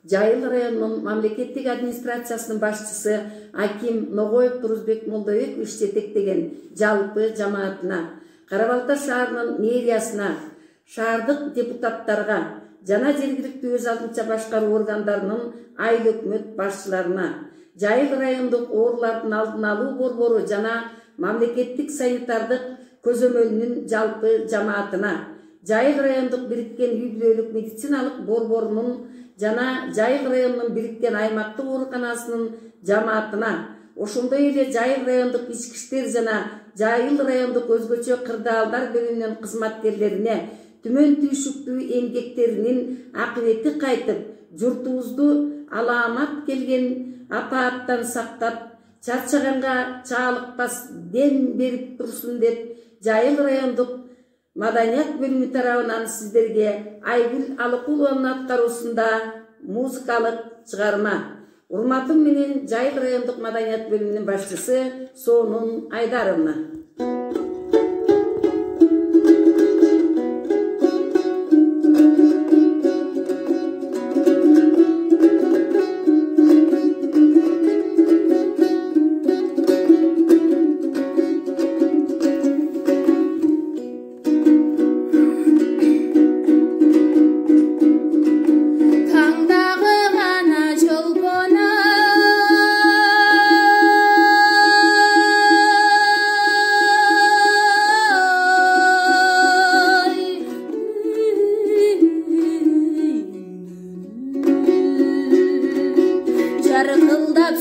Жайыл районунун мамлекеттик администрациясынын башчысы Аким Ногоев Турузбек Молдобекович жетектеген жалпы жамаатына, Кара Балта шаарынын мэриясына, шаардык депутаттарга жана жергиликтүү өз алдынча башкаруу органдарынын айыл өкмөт башчыларына, Жайыл райондук оорулардын алдын алуу борбору жана мамлекеттик санитардык көзөмөлүнүн жалпы жамаатына, Жайыл райондук бириккен үй бүлөлүк медициналык борборунун жана Жайыл районунун бириккен аймактык ооруканасынын жамаатына, ошондой эле Жайыл райондук ички иштер жана Жайыл райондук өзгөчө кырдаалдар бөлүмүнүн кызматкерлерине түмөн түйшүктүү эмгектеринин акыбети кайтып, журтубузду аламат келген апааттан сактап, чарчаганга чаалыкпас дем берип турсун деп Жайыл райондук маданият бөлүмү тарабынан сиздерге Айгүл Алыкулованын аткаруусунда музыкалык чыгарма. Урматым менен Жайыл райондук маданият бөлүмүнүн башчысы Сонун Айдаровна. Жарқылдап